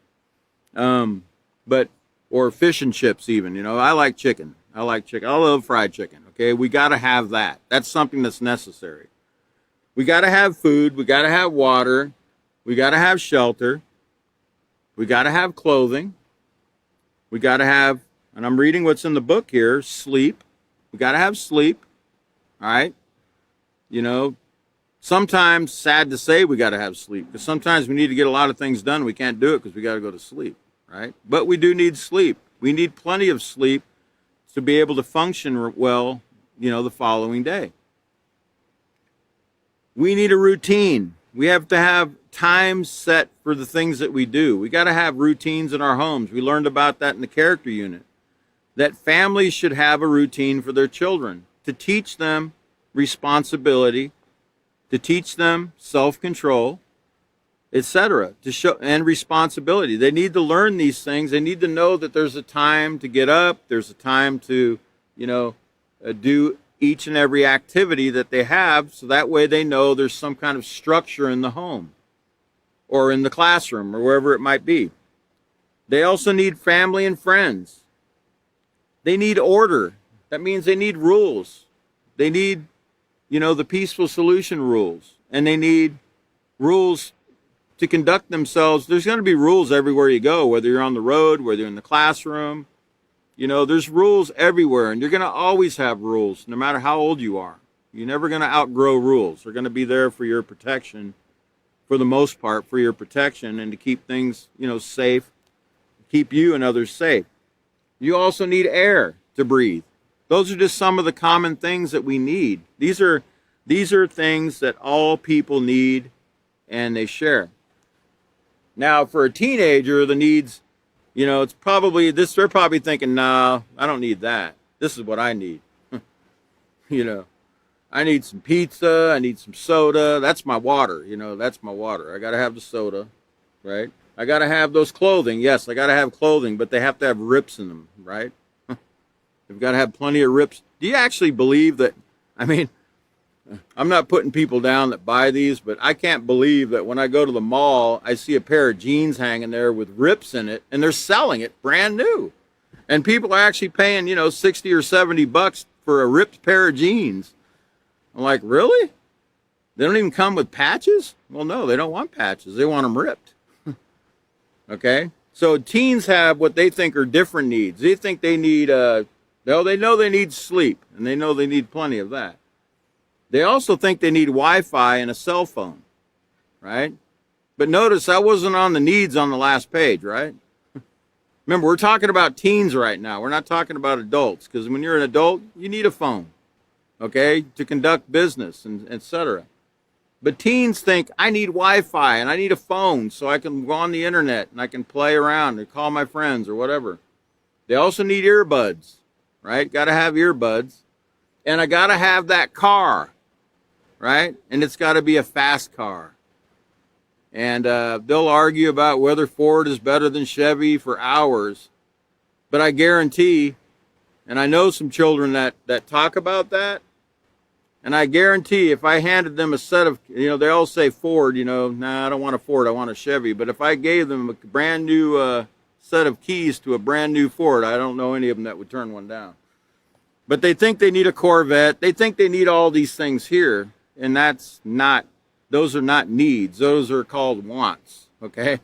know. But or fish and chips even, you know. I like chicken. I like chicken. I love fried chicken. Okay, we got to have that. That's something that's necessary. We got to have food. We got to have water. We got to have shelter. We got to have clothing. We got to have, and I'm reading what's in the book here, sleep. We got to have sleep. All right. You know, sometimes, sad to say, we got to have sleep because sometimes we need to get a lot of things done. We can't do it because we got to go to sleep. Right. But we do need sleep. We need plenty of sleep to be able to function well, you know, the following day. We need a routine. We have to have time set for the things that we do. We got to have routines in our homes. We learned about that in the character unit. That families should have a routine for their children to teach them responsibility, to teach them self-control, etc., to show and responsibility. They need to learn these things. They need to know that there's a time to get up, there's a time to, you know, do each and every activity that they have, so that way they know there's some kind of structure in the home or in the classroom or wherever it might be. They also need family and friends. They need order. That means they need rules. They need, you know, the peaceful solution rules, and they need rules to conduct themselves. There's going to be rules everywhere you go, whether you're on the road, whether you're in the classroom. You know, there's rules everywhere, and you're going to always have rules, no matter how old you are. You're never going to outgrow rules. They're going to be there for your protection, for the most part, for your protection, and to keep things, you know, safe, keep you and others safe. You also need air to breathe. Those are just some of the common things that we need. These are things that all people need, and they share. Now, for a teenager, the needs, you know, it's probably this. They're probably thinking, "No, I don't need that. This is what I need." You know, I need some pizza. I need some soda. That's my water. You know, that's my water. I got to have the soda, right? I got to have those clothing. Yes, I got to have clothing, but they have to have rips in them, right? They've got to have plenty of rips. Do you actually believe that? I mean, I'm not putting people down that buy these, but I can't believe that when I go to the mall, I see a pair of jeans hanging there with rips in it, and they're selling it brand new. And people are actually paying, you know, 60 or 70 bucks for a ripped pair of jeans. I'm like, really? They don't even come with patches? Well, no, they don't want patches. They want them ripped. Okay? So teens have what they think are different needs. They think they need, they know they need sleep, and they know they need plenty of that. They also think they need Wi-Fi and a cell phone, right? But notice that wasn't on the needs on the last page, right? Remember, we're talking about teens right now. We're not talking about adults, because when you're an adult, you need a phone, okay, to conduct business and etc. But teens think, I need Wi-Fi and I need a phone so I can go on the internet and I can play around and call my friends or whatever. They also need earbuds, right? Got to have earbuds. And I got to have that car, right? And it's got to be a fast car. And they'll argue about whether Ford is better than Chevy for hours. But I guarantee, and I know some children that talk about that, and I guarantee if I handed them a set of, you know, they all say Ford, you know, nah, I don't want a Ford, I want a Chevy. But if I gave them a brand new set of keys to a brand new Ford, I don't know any of them that would turn one down. But they think they need a Corvette. They think they need all these things here. And those are not needs. Those are called wants, okay?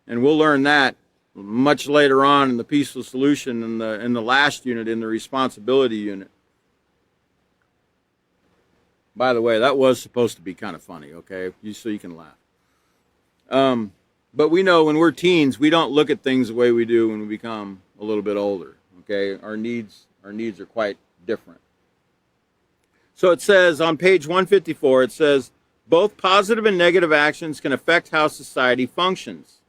And we'll learn that much later on in the peaceful solution in the last unit, in the responsibility unit. By the way, that was supposed to be kind of funny, okay? So you can laugh. But we know when we're teens, we don't look at things the way we do when we become a little bit older, okay? Our needs are quite different. So it says on page 154, it says, both positive and negative actions can affect how society functions.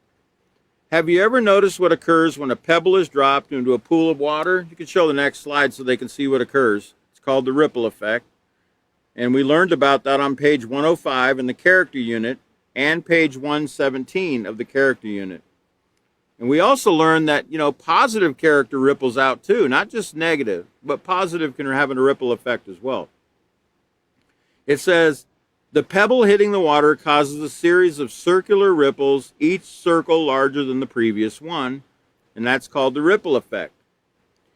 Have you ever noticed what occurs when a pebble is dropped into a pool of water? You can show the next slide so they can see what occurs. It's called the ripple effect. And we learned about that on page 105 in the character unit and page 117 of the character unit. And we also learned that, positive character ripples out too, not just negative, but positive can have a ripple effect as well. It says, the pebble hitting the water causes a series of circular ripples, each circle larger than the previous one, and that's called the ripple effect.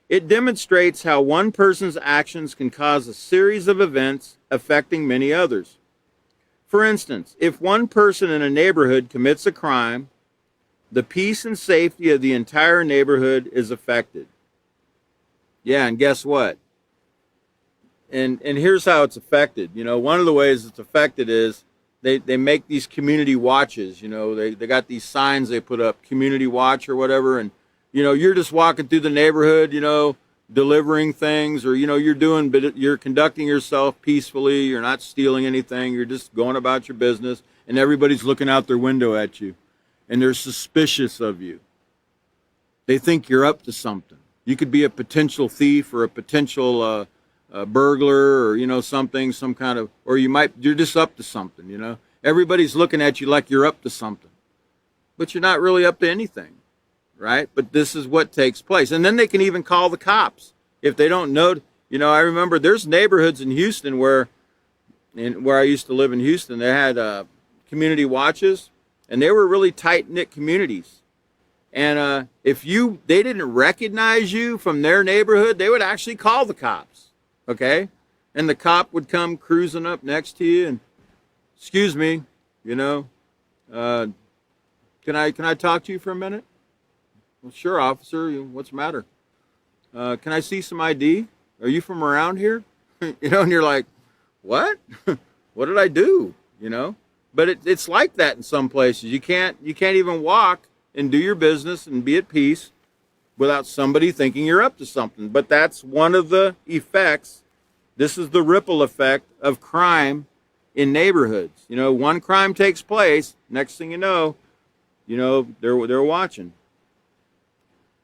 It demonstrates how one person's actions can cause a series of events affecting many others. For instance, if one person in a neighborhood commits a crime, the peace and safety of the entire neighborhood is affected. Yeah, and guess what? And here's how it's affected. One of the ways it's affected is they make these community watches. They got these signs they put up, community watch or whatever, and you're just walking through the neighborhood, delivering things, or you're conducting yourself peacefully, you're not stealing anything, you're just going about your business, and everybody's looking out their window at you, and they're suspicious of you. They think you're up to something. You could be a potential thief or a potential burglar, or something, some kind of, or you're just up to something. Everybody's looking at you like you're up to something, but you're not really up to anything, right? But this is what takes place. And then they can even call the cops if they don't know. I remember there's neighborhoods in Houston where I used to live in Houston, they had community watches, and they were really tight-knit communities. And if they didn't recognize you from their neighborhood, they would actually call the cops. Okay, and the cop would come cruising up next to you and, excuse me, can I talk to you for a minute? Well, sure, officer. What's the matter? Can I see some ID? Are you from around here? And you're like, what? What did I do? But it's like that in some places. You can't even walk and do your business and be at peace without somebody thinking you're up to something. But that's one of the effects. This is the ripple effect of crime in neighborhoods. One crime takes place, next thing you know, they're watching.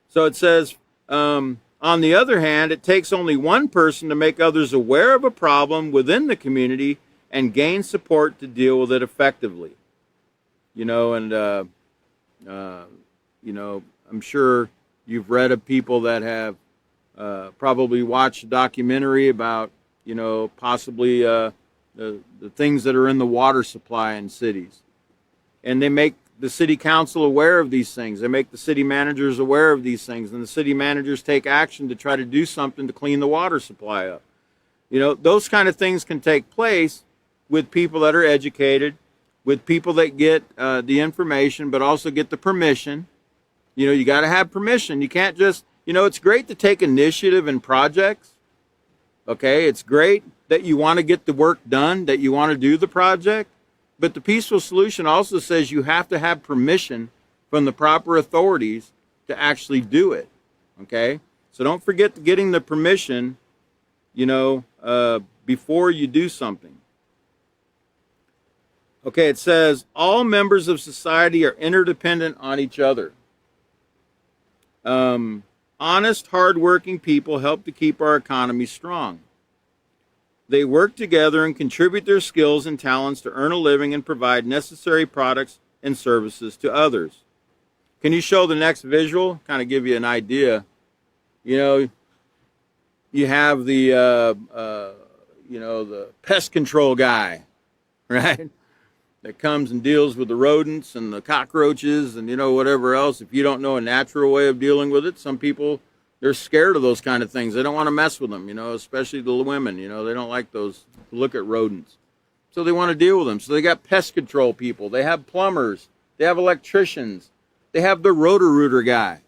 So it says, on the other hand, it takes only one person to make others aware of a problem within the community and gain support to deal with it effectively. I'm sure you've read of people that have probably watched a documentary about, possibly the things that are in the water supply in cities. And they make the city council aware of these things. They make the city managers aware of these things. And the city managers take action to try to do something to clean the water supply up. Those kind of things can take place with people that are educated, with people that get the information, but also get the permission. You got to have permission. You can't just, it's great to take initiative in projects. Okay, it's great that you want to get the work done, that you want to do the project, but the peaceful solution also says you have to have permission from the proper authorities to actually do it. Okay, so don't forget getting the permission, before you do something. Okay, it says all members of society are interdependent on each other. Honest, hardworking people help to keep our economy strong. They work together and contribute their skills and talents to earn a living and provide necessary products and services to others. Can you show the next visual? Kind of give you an idea. You have the pest control guy, right? That comes and deals with the rodents and the cockroaches and, whatever else. If you don't know a natural way of dealing with it, some people, they're scared of those kind of things. They don't want to mess with them, especially the women. They don't like those, look at rodents. So they want to deal with them. So they got pest control people. They have plumbers. They have electricians. They have the roto-rooter guy.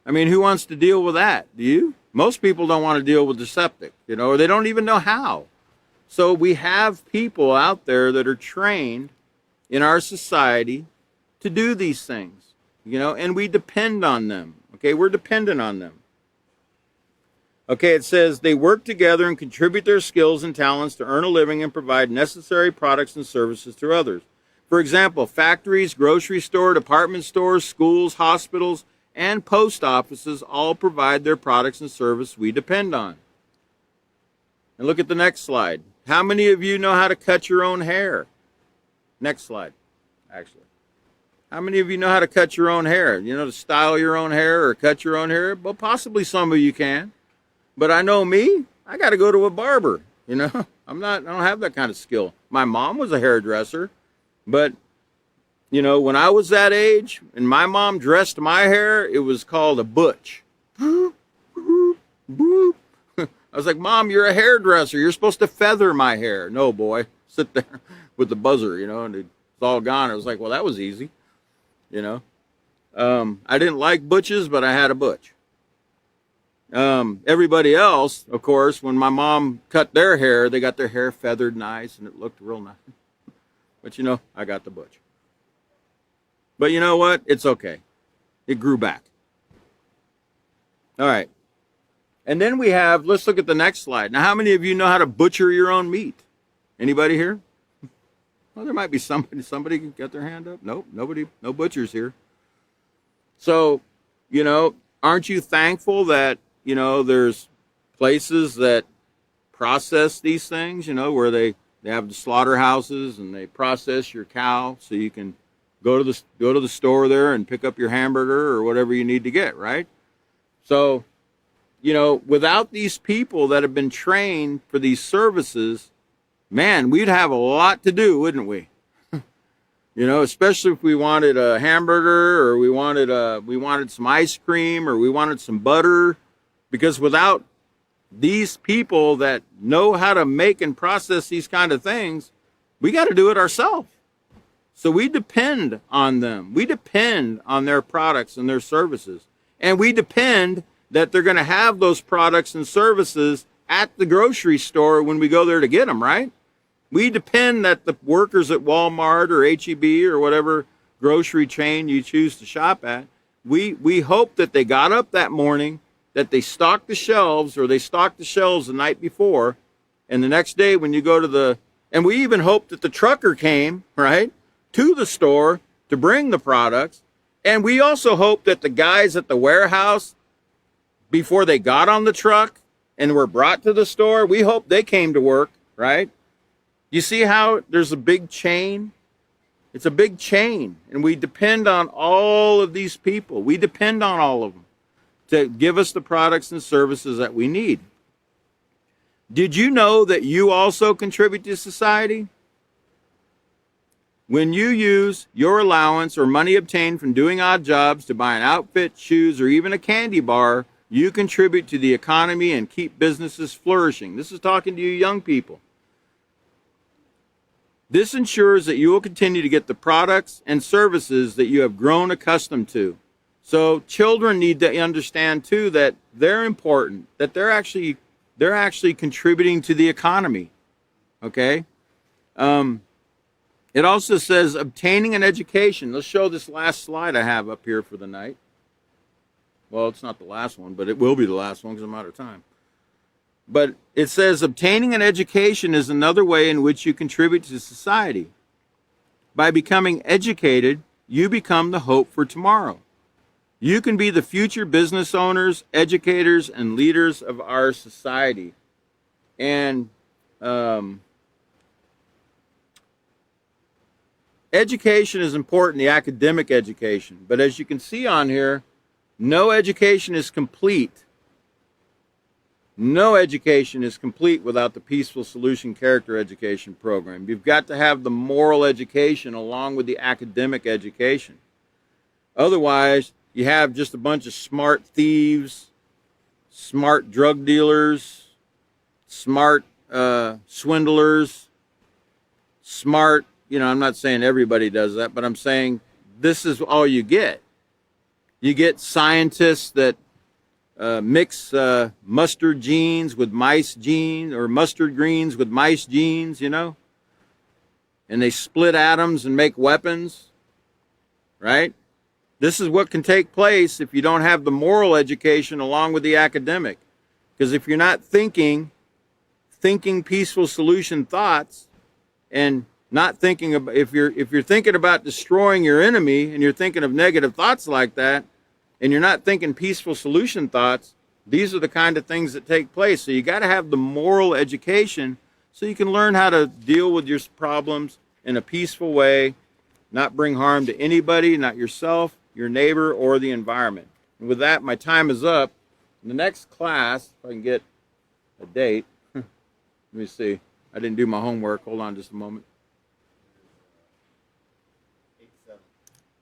I mean, who wants to deal with that? Do you? Most people don't want to deal with the septic, or they don't even know how. So we have people out there that are trained in our society to do these things, and we depend on them. Okay, we're dependent on them. Okay, it says they work together and contribute their skills and talents to earn a living and provide necessary products and services to others. For example, factories, grocery store, department stores, schools, hospitals, and post offices all provide their products and services we depend on. And look at the next slide. How many of you know how to cut your own hair? Next slide, actually. How many of you know how to cut your own hair? You know, to style your own hair or cut your own hair? Well, possibly some of you can. But I know me, I got to go to a barber. You know, I don't have that kind of skill. My mom was a hairdresser, but you know, when I was that age and my mom dressed my hair, it was called a butch. I was like, Mom, you're a hairdresser. You're supposed to feather my hair. No, boy, sit there with the buzzer, you know, and it's all gone. I was like, well, that was easy, you know. I didn't like butches, but I had a butch. Everybody else, of course, when my mom cut their hair, they got their hair feathered nice and it looked real nice. But you know, I got the butch. But you know what? It's okay. It grew back. All right. And then we have, let's look at the next slide. Now, how many of you know how to butcher your own meat? Anybody here? Well, there might be somebody can get their hand up. Nope, nobody, no butchers here. So, you know, aren't you thankful that, you know, there's places that process these things, you know, where they have the slaughterhouses and they process your cow so you can go to the store there and pick up your hamburger or whatever you need to get, right? So, you know, without these people that have been trained for these services, man, we'd have a lot to do, wouldn't we? You know, especially if we wanted a hamburger or we wanted some ice cream or we wanted some butter, because without these people that know how to make and process these kind of things, we got to do it ourselves. So we depend on them. We depend on their products and their services. And we depend that they're going to have those products and services at the grocery store when we go there to get them, right? We depend that the workers at Walmart or H-E-B or whatever grocery chain you choose to shop at, we hope that they got up that morning, that they stocked the shelves or they stocked the shelves the night before, and the next day when you go to and we even hope that the trucker came, right, to the store to bring the products. And we also hope that the guys at the warehouse, before they got on the truck and were brought to the store, we hope they came to work, right? You see how there's a big chain? It's a big chain, and we depend on all of these people. We depend on all of them to give us the products and services that we need. Did you know that you also contribute to society? When you use your allowance or money obtained from doing odd jobs to buy an outfit, shoes, or even a candy bar, you contribute to the economy and keep businesses flourishing. This is talking to you young people. This ensures that you will continue to get the products and services that you have grown accustomed to. So children need to understand too that they're important, that they're actually contributing to the economy. Okay? It also says obtaining an education. Let's show this last slide I have up here for the night. Well, it's not the last one, but it will be the last one because I'm out of time. But it says obtaining an education is another way in which you contribute to society. By becoming educated, you become the hope for tomorrow. You can be the future business owners, educators, and leaders of our society. And education is important, the academic education. But as you can see on here, no education is complete. No education is complete without the Peaceful Solution Character Education Program. You've got to have the moral education along with the academic education. Otherwise, you have just a bunch of smart thieves, smart drug dealers, smart swindlers, smart, you know, I'm not saying everybody does that, but I'm saying this is all you get. You get scientists that mix mustard genes with mice genes, or mustard greens with mice genes, you know, and they split atoms and make weapons, right? This is what can take place if you don't have the moral education along with the academic. Because if you're not thinking peaceful solution thoughts, and not thinking about, if you're thinking about destroying your enemy and you're thinking of negative thoughts like that, and you're not thinking peaceful solution thoughts, these are the kind of things that take place. So you got to have the moral education so you can learn how to deal with your problems in a peaceful way, not bring harm to anybody, not yourself, your neighbor, or the environment. And with that, my time is up. In the next class, if I can get a date, let me see. I didn't do my homework. Hold on just a moment.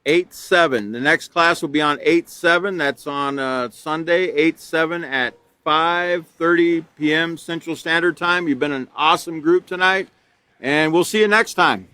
8/7. The next class will be on 8/7. That's on Sunday, 8/7 at 5:30 p.m. Central Standard Time. You've been an awesome group tonight, and we'll see you next time.